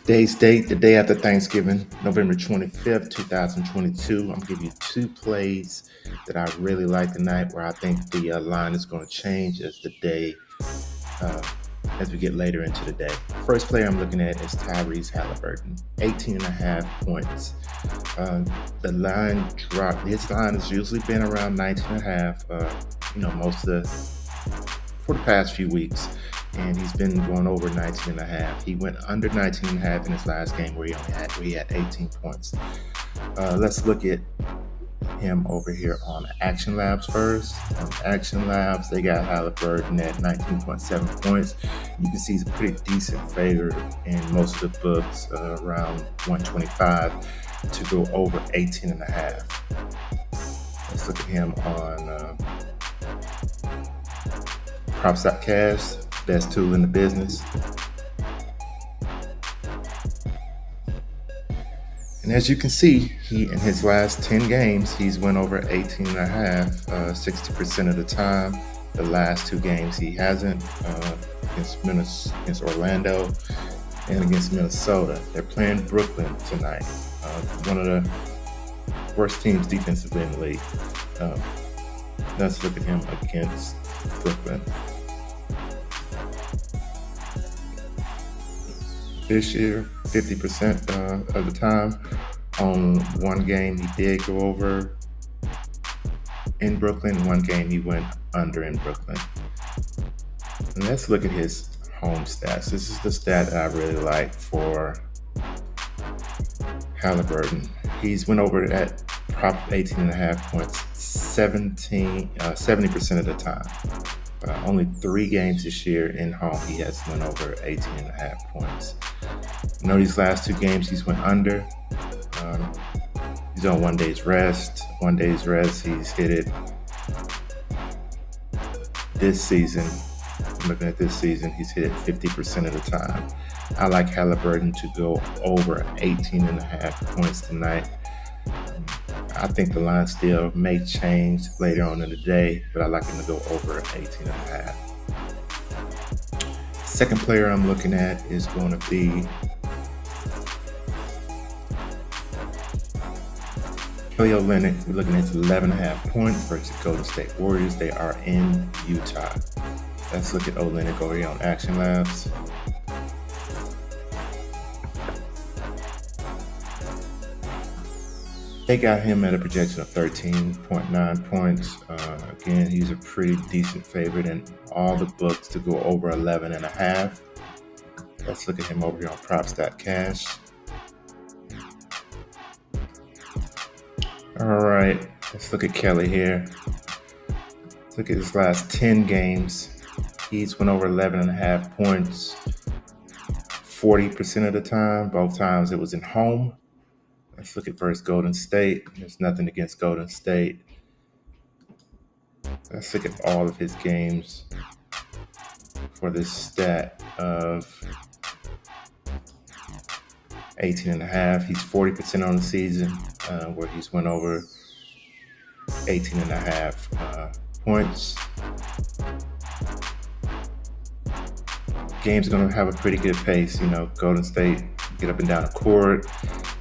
Today's date, the day after Thanksgiving, November 25th, 2022. I'm going to give you two plays that I really like tonight where I think the line is going to change as the day, as we get later into the day. First player I'm looking at is Tyrese Halliburton, 18.5 points. The line dropped. His line has usually been around 19.5, for the past few weeks. And he's been going over 19.5. He went under 19.5 in his last game where he had 18 points. Let's look at him over here on Action Labs first. On Action Labs, they got Halliburton at 19.7 points. You can see he's a pretty decent favorite in most of the books, around 125 to go over 18.5. Let's look at him on props.cash. Best tool in the business. And as you can see, he in his last 10 games, he's went over 18.5, 60% of the time. The last two games he hasn't, against Orlando and against Minnesota. They're playing Brooklyn tonight. One of the worst teams defensively in the league. Let's look at him against Brooklyn. This year, 50% of the time. On one game, he did go over in Brooklyn. One game, he went under in Brooklyn. And let's look at his home stats. This is the stat that I really like for Halliburton. He's went over at prop 18.5 points 70% of the time. Only 3 games this year in home, he has went over 18.5 points. You know, these last 2 games, he's went under. He's on 1 day's rest. 1 day's rest, he's hit it this season. Looking at this season, he's hit it 50% of the time. I like Halliburton to go over 18.5 points tonight. I think the line still may change later on in the day, but I like him to go over 18.5. Second player I'm looking at is going to be Kelly Olynyk. We're looking at 11.5 points versus Golden State Warriors. They are in Utah. Let's look at Olynyk over here on Action Labs. They got him at a projection of 13.9 points. Again, he's a pretty decent favorite in all the books to go over 11.5. Let's look at him over here on props.cash. All right, let's look at Kelly here. Let's look at his last 10 games. He's went over 11.5 points 40% of the time. Both times it was in home. Let's look at versus Golden State. There's nothing against Golden State. Let's look at all of his games for this stat of 18.5. He's 40% on the season, where he's went over 18.5 points. Game's going to have a pretty good pace. You know, Golden State get up and down the court.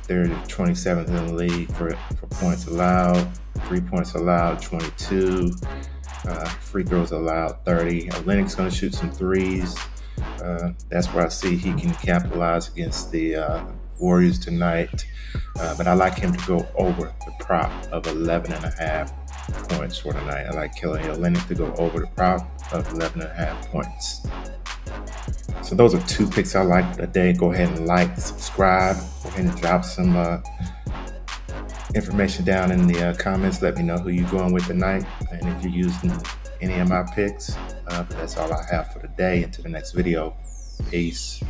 They're 27th in the league for points allowed, 3 points allowed, 22. Free throws allowed, 30. Olynyk's going to shoot some threes. That's where I see he can capitalize against the Warriors tonight. But I like him to go over the prop of 11.5 points for tonight. I like Kelly Olynyk to go over the prop of 11.5 points. So those are 2 picks I like today. Go ahead and like, subscribe. Go ahead and drop some information down in the comments. Let me know who you're going with tonight and if you're using any of my picks. But that's all I have for today. Until the next video. Peace.